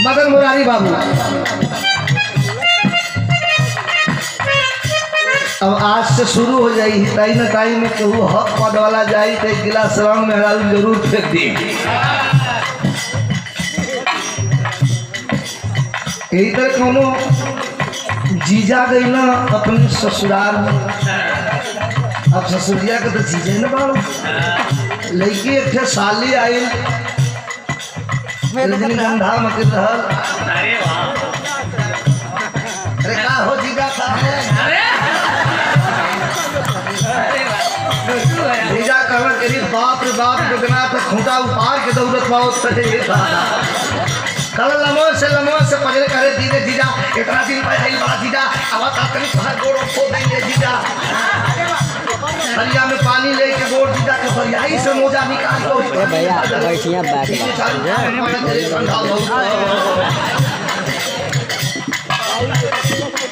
मदन मुरारी बाबू अब आज से शुरू हो जाई टाइम न टाइम में कहूँ हक पद वाला जाई तो एक गिलास रंग में हरा जरूर फेंक दी। यही तरह कोनो जीजा गई ना अपने ससुराल में। अब ससुरिया के तो जीजे न बाड़ो लड़की एक साली आई रजनीगंधा मकर रहल। अरे का हो जीजा जीजा कहना करी बाप रे बाप गगना तो खूंटा उपार के दौड़त पाओ कल लमो से पगले करे दीदे जीजा इतना दिन पहले बड़ा जीजा आवाज आते नहीं गोड़ खो देंगे जीजा हरिया में पानी लेके गोड़ जीजा के भरियाई से मोजा निकाल दो भैया बैठिया बैठ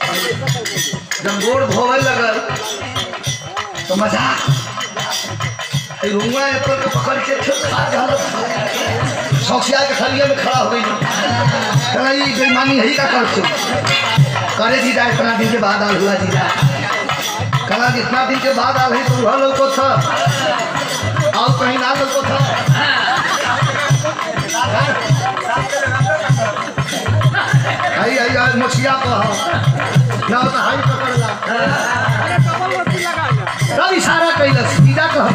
जब गोड़ धोवे लगल तो मजा रुआ एप्पल के पकड़ के सौसिया के खलिया में खड़ा हो गई कहना ये बेईमानी है का कर करे जीजा इतना दिन के बाद आल हुआ जीजा कहना इतना दिन के बाद आल है तो वह लोग को था और कहीं ना लोग को था आई मछिया कह ना तो हाई पकड़ला तब इशारा कैलस जीजा कह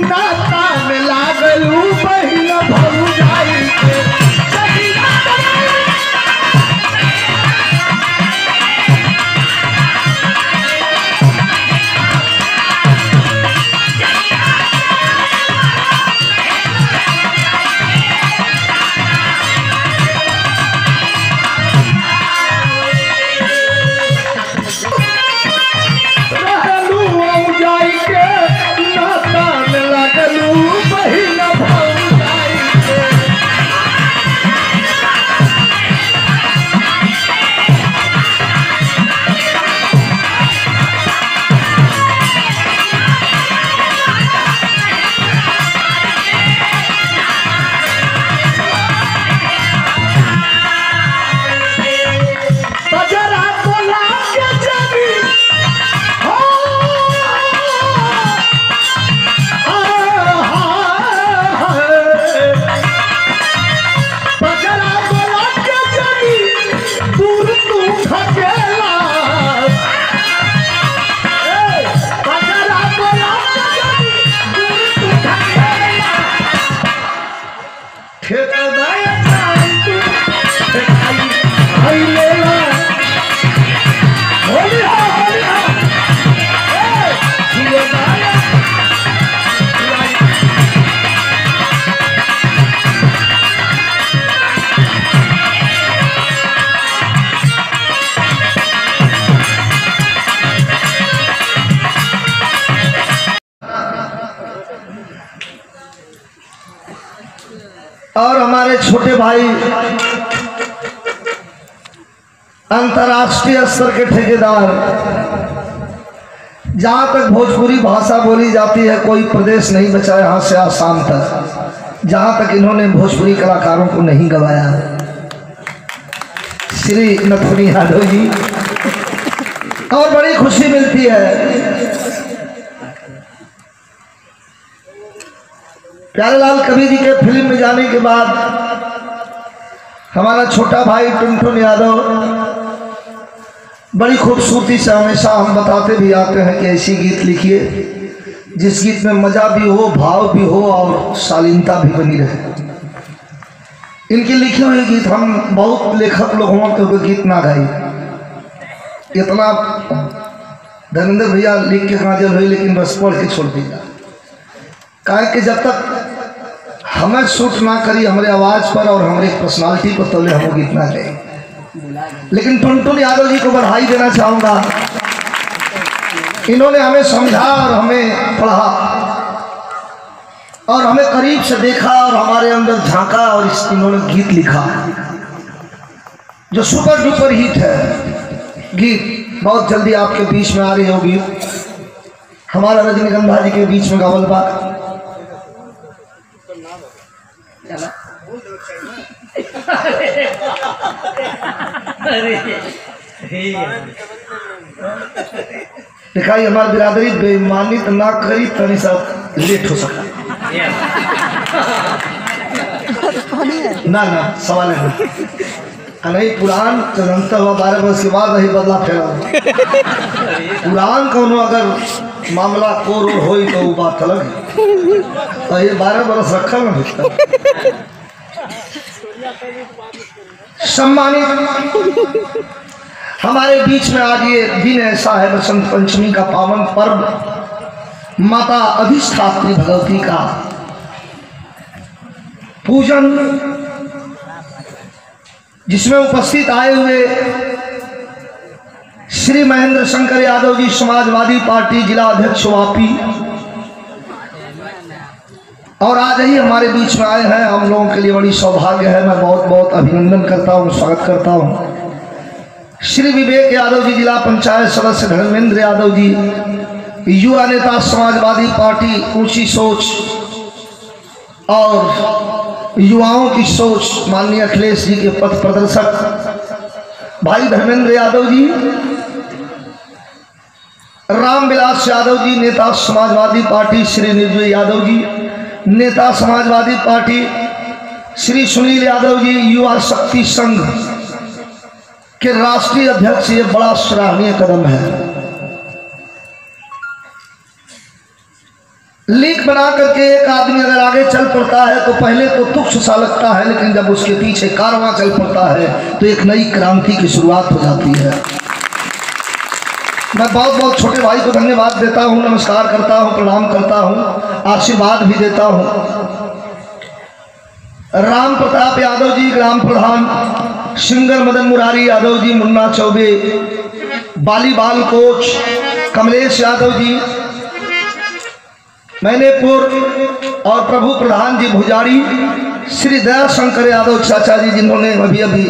नाता में लागलू बहिना और हमारे छोटे भाई अंतर्राष्ट्रीय स्तर के ठेकेदार, जहाँ तक भोजपुरी भाषा बोली जाती है कोई प्रदेश नहीं बचा यहाँ से आसाम तक जहाँ तक इन्होंने भोजपुरी कलाकारों को नहीं गवाया। श्री नथुनी यादव जी, और बड़ी खुशी मिलती है। प्यारेलाल कवि जी के फिल्म में जाने के बाद हमारा छोटा भाई टुनटुन यादव बड़ी खूबसूरती से हमेशा हम बताते भी आते हैं कि ऐसी गीत लिखिए जिस गीत में मजा भी हो, भाव भी हो और शालीनता भी बनी रहे। इनके लिखे हुए गीत हम बहुत लेखक लोग हों तो गीत ना गाई, इतना धर्मेंद्र भैया लिख के काजल हुई, लेकिन बस पढ़ के छोड़ दिया। कहा कि जब तक हमें सूट ना करी हमारे आवाज़ पर और हमारे पर्सनालिटी पर तो हम गीत ना गाए। लेकिन टुनटुन यादव जी को बधाई देना चाहूँगा, इन्होंने हमें समझा और हमें पढ़ा और हमें करीब से देखा और हमारे अंदर झांका और इन्होंने गीत लिखा जो सुपर डुपर हिट है। गीत बहुत जल्दी आपके बीच में आ रही होगी। हमारा रजनीगंधा जी के बीच में गावल बा। दिखाई हमारी बिरादरी बेईमानी तो ना करी तनी सब लेट हो सका ना ना सवाल है नहीं। पुरान जनता हुआ 12 वर्ष के बाद वही बदला फेरा पुरान कोनो अगर मामला कोर हो तो वो बात अलग है। तो ये 12 वर्ष रखा ना भीतर। सम्मानित हमारे बीच में आज ये दिन ऐसा है, बसंत पंचमी का पावन पर्व, माता अधिष्ठात्री भगवती का पूजन, जिसमें उपस्थित आए हुए श्री महेंद्र शंकर यादव जी समाजवादी पार्टी जिला अध्यक्ष वापी, और आज ही हमारे बीच में आए हैं। हम लोगों के लिए बड़ी सौभाग्य है। मैं बहुत बहुत अभिनंदन करता हूं, स्वागत करता हूं। श्री विवेक यादव जी जिला पंचायत सदस्य, धर्मेंद्र यादव जी युवा नेता समाजवादी पार्टी, ऊंची सोच और युवाओं की सोच, माननीय अखिलेश जी के पथ प्रदर्शक भाई धर्मेंद्र यादव जी, रामविलास यादव जी नेता समाजवादी पार्टी, श्री निर्जय यादव जी नेता समाजवादी पार्टी, श्री सुनील यादव जी युवा शक्ति संघ के राष्ट्रीय अध्यक्ष, ये बड़ा सराहनीय कदम है। लीक बना करके एक आदमी अगर आगे चल पड़ता है तो पहले तो तुच्छ सा लगता है, लेकिन जब उसके पीछे कारवां चल पड़ता है तो एक नई क्रांति की शुरुआत हो जाती है। मैं बहुत बहुत छोटे भाई को धन्यवाद देता हूं, नमस्कार करता हूं, प्रणाम करता हूं, आशीर्वाद भी देता हूं। राम प्रताप यादव जी ग्राम प्रधान, सिंगर मदन मुरारी यादव जी मुन्ना चौबे, वॉलीबॉल कोच कमलेश यादव जी मैनेपुर, और प्रभु प्रधान जी भुजारी, श्री दया शंकर यादव चाचा जी जिन्होंने अभी अभी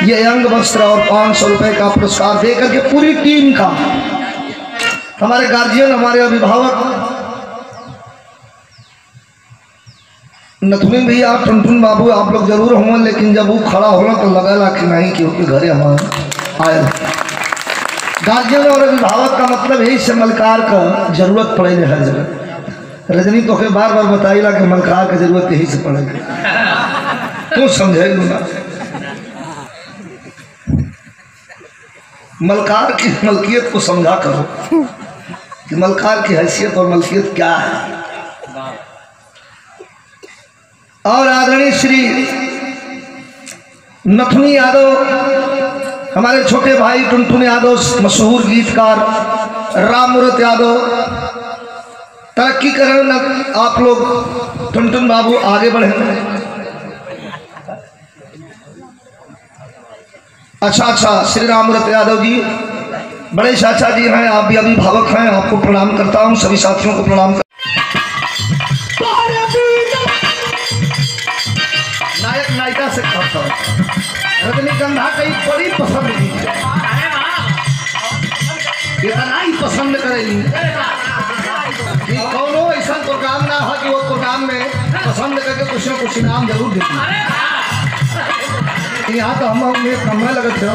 ये अंग वस्त्र और 500 रुपए का पुरस्कार दे करके पूरी टीम का, हमारे गार्जियन, हमारे अभिभावक नथुनी भैया, टुनटुन बाबू, आप लोग जरूर होंगे, लेकिन जब वो खड़ा होना तो लगा कि नहीं, क्योंकि घरे हमारे आए गार्जियन और अभिभावक का मतलब यही से मलकार का जरूरत पड़ेगी हर जगह। रजनी तो के बार बार बताइला कि मलकार की जरूरत यही से पड़ेगी, तू समझे ना। मलकार की मलकियत को समझा करो कि मलकार की हैसियत और मलकियत क्या है। और आदरणीय श्री नथुनी यादव, हमारे छोटे भाई टुनटुन यादव, मशहूर गीतकार राममूर्त यादव, तरक्की करें आप लोग। टुनटुन बाबू आगे बढ़े। अच्छा, श्री राममूर्त यादव जी बड़े चाचा जी हैं, आप भी अभिभावक हैं, आपको प्रणाम करता हूं, सभी साथियों को प्रणाम करता हूं। नायक नायिका से कहता रजनीगंधा कई बड़ी पसंद की इतना ही पसंद करेगी कि कौनो ऐसा प्रोग्राम ना हो कि वो प्रोग्राम में पसंद करके कुछ न कुछ इनाम जरूर देती यहाँ तो हम कमरे लगत हो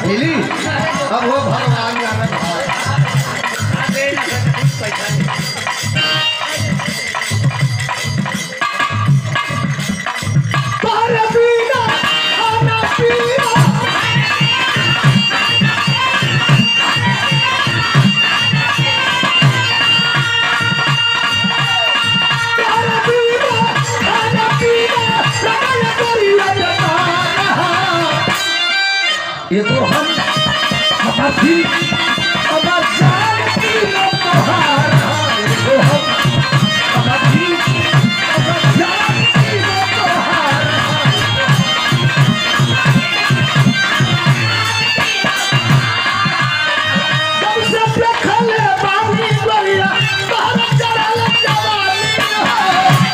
मिली अब वो भगवान ये तो हम हमारी अमर जानती हो तोहार ये तो हम हमारी अमर जानती हो तोहार जब से देखले बाबू गोरिया तोहरा चढ़ल जवानी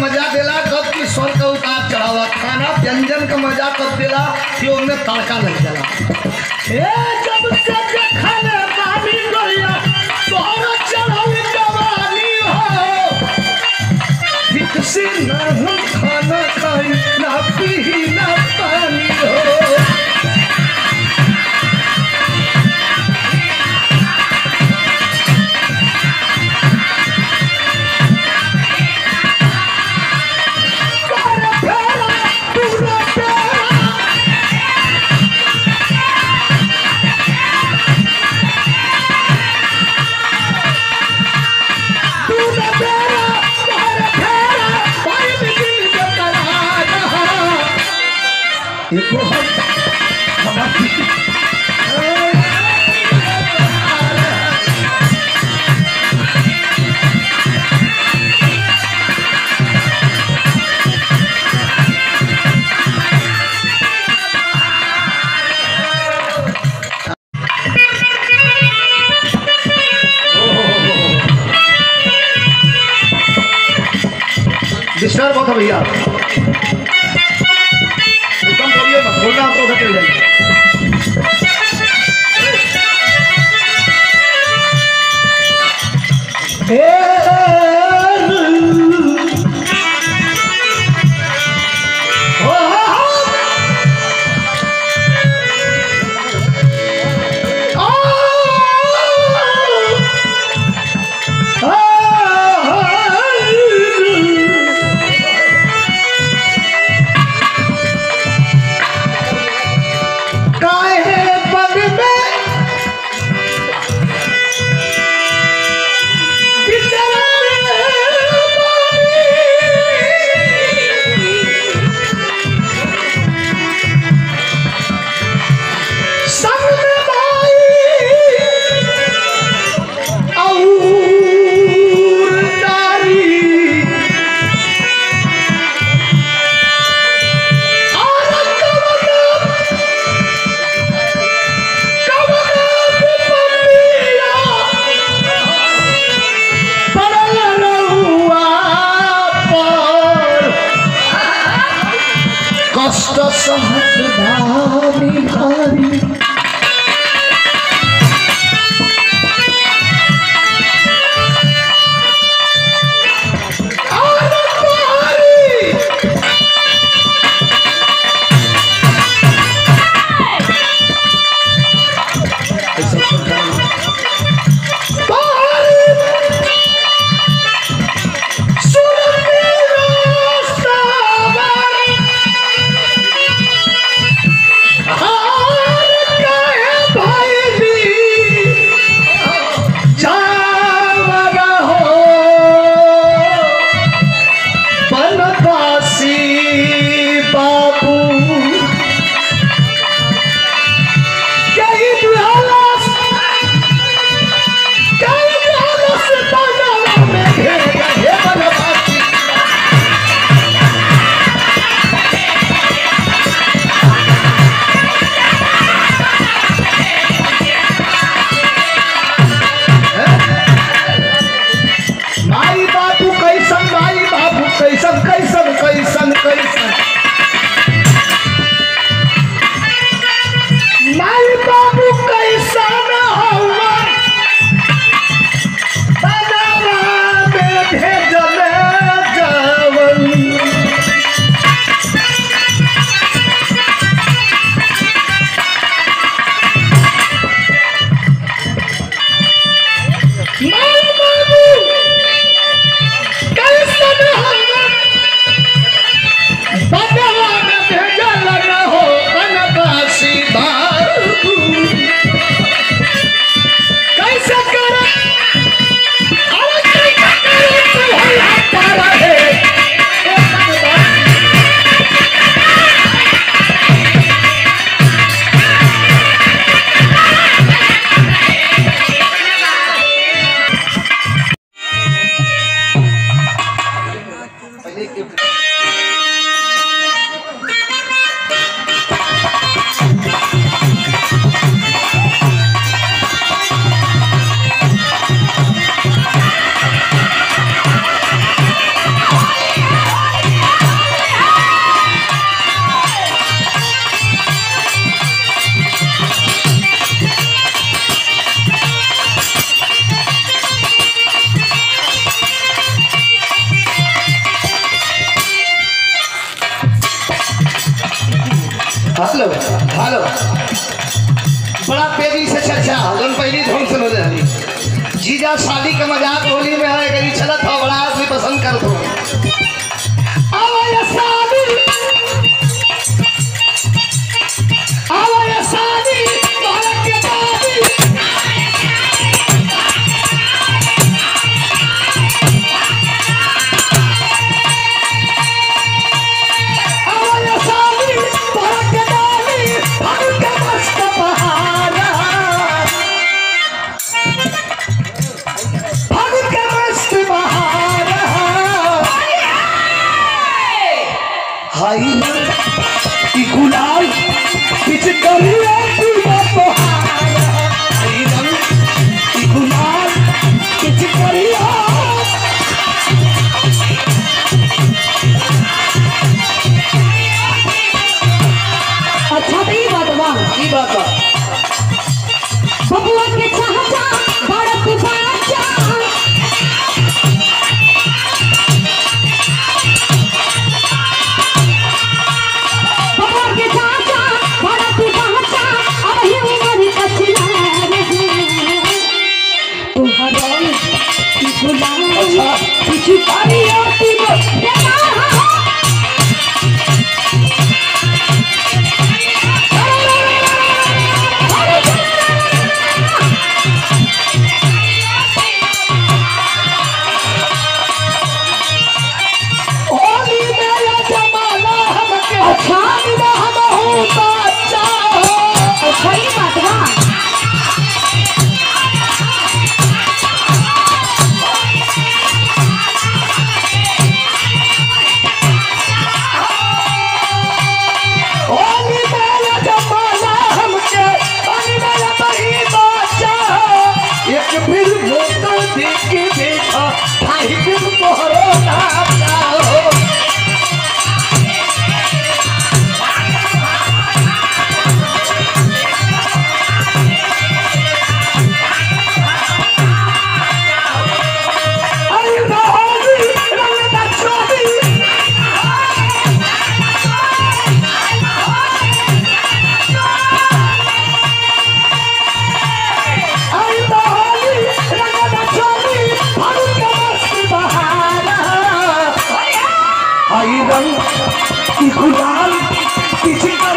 मजा देला कब की स्वर का उतार चढ़ावा खाना व्यंजन का मजा कब देला कि उनमें तड़का लग जाला जब से खाने पानी गोरिया तोहरा चढ़ल जवानी हो ठीक से ना हम खाना खाई ना पी ना पानी हो डिस्टर्ब होता भैया एकदम बोलिए मत बोलना आप तो उधर चले जाइए हेलो हेलो बड़ा तेजी से चर्चा जन पहली धुन सुन रही जीजा शादी का मजाक होली में है कहीं चलत हो बड़ा आदमी पसंद कर दो गुलाल पिचकारिया गुलाल पिचकारिया अच्छा तो ये बात बबुआ के चाचा भारत बाचा गुलाल पिचकारिया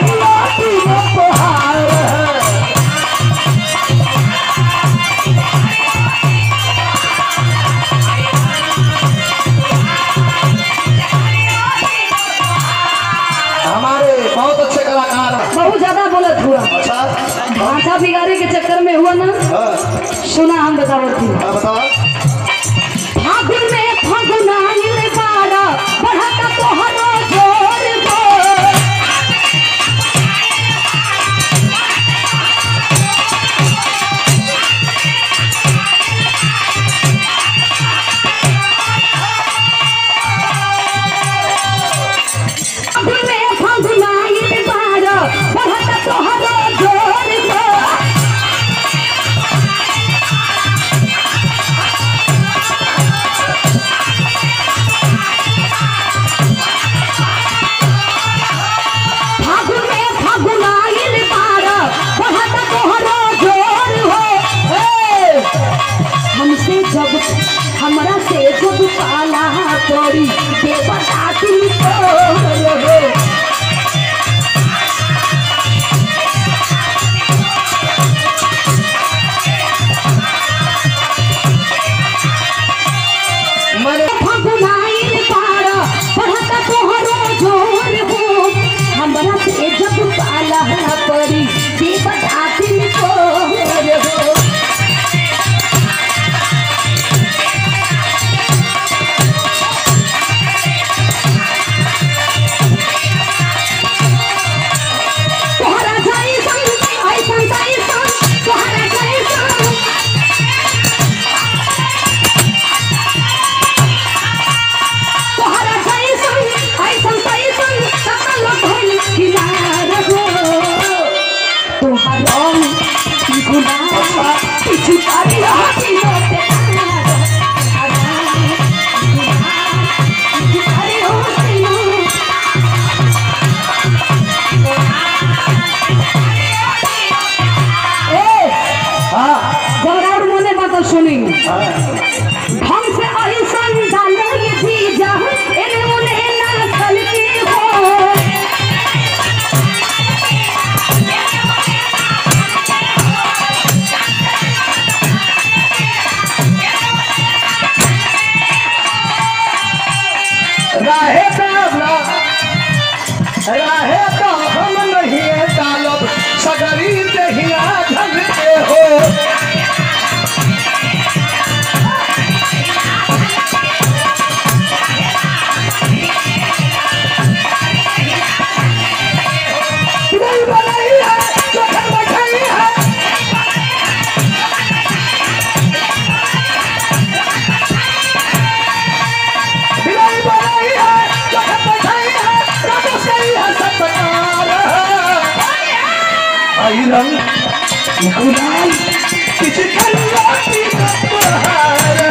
हमारे बहुत अच्छे कलाकार बहुत ज्यादा बोलत हुआ। भाषा बिगाड़े के चक्कर में हुआ ना। सुना हम बतावत थी फागुन में फागुनाइल बाड़ा बढ़ता तोहरो जोर हो फागुन में फागुनाइल बाड़ा बढ़ता तोहरो जोर हो हमरा से जब पाला पड़ी बेबता तुमको फगुनाइल पारा बढ़ता तोहरो जोर हो हमरा से जब पाला पड़ी बेबता तुमको हो हमसे ऐसन डालो ये जीजा एने उने ना चल के हो राहे तो हम नहीं डालब सगरी दहिया झल के हो गुलाल किसी खल्लाती बहार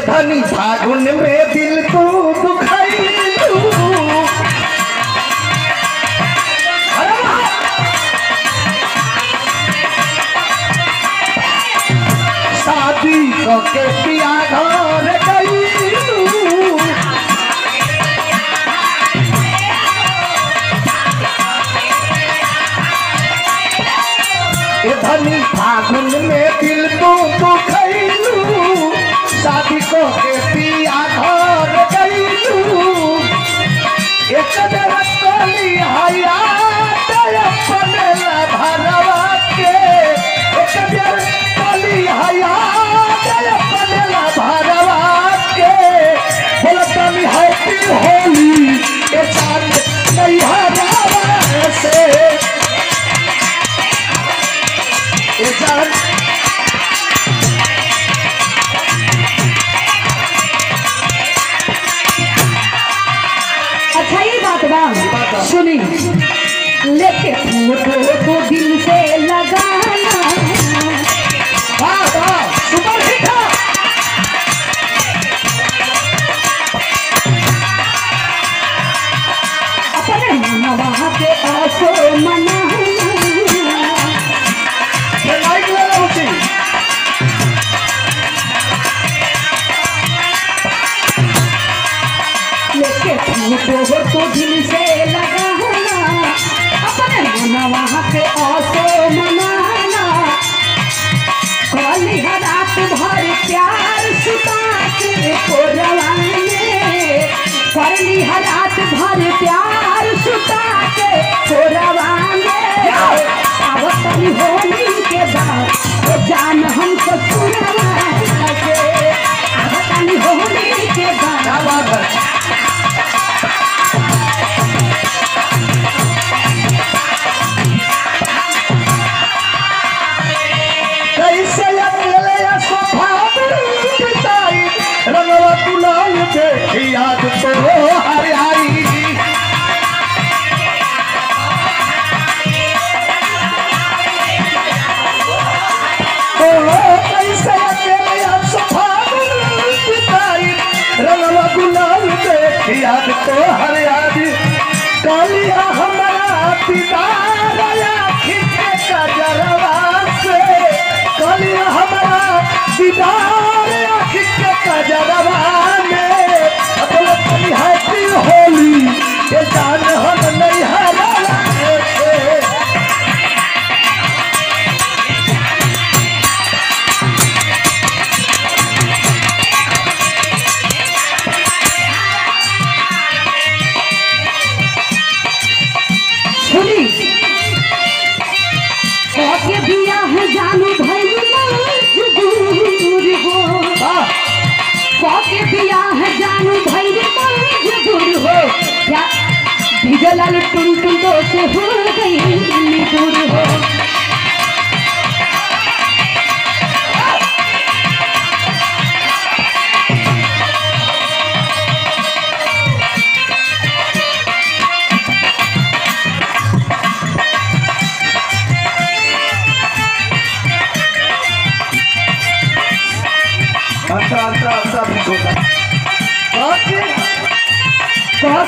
धनी फागुन में दिल को दुखाई शादी के पिया घर गई धनी फागुन में दिल को दुखैलू शादी को के पिया घर गईलू एक जरा कली हया अपने भरवा के एक जरा कली हया अपने भरवा के बोलतनी हैप्पी होली के साथ नहीं हरावा से अच्छा ये बात बा सुनी लेके फोटो को दिल से लगाना सुपर हिट अपने मनवा के आसो मनाना फोटो तो दिल से लगाना अपने मनवा के आसो मनाना कली रात भर प्यार सुता के कोरवाने कली रात भर प्यार सुता के कोरवाने आवतनी होली के बाद तो जान हमको सुनवा के आवतनी होली के बाद याद तो हरियाई कैसे अकेले रंगवा गुलाल देख याद तो हरियाली कालिया हमारा पिता खिंचे का जरवा से कालिया हमारा पिता खिंचे का जरवा हैप्पी होली के जान हम नहीं हरा सुनी के बिया है जानू भाई दूर हो के बिया है जानू भाई दूर हो क्या भिजलाल टुन टुन तो से हो गई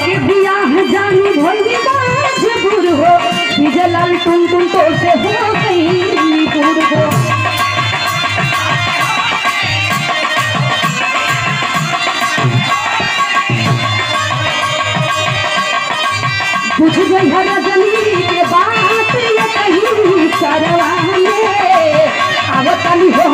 के बियाह जानू भोली मजबूर हो विजय लाल तुम तो से हो कहीं दूर हो कुछ जगह रजनी के बात ये कहीं सरवा में अब तली हो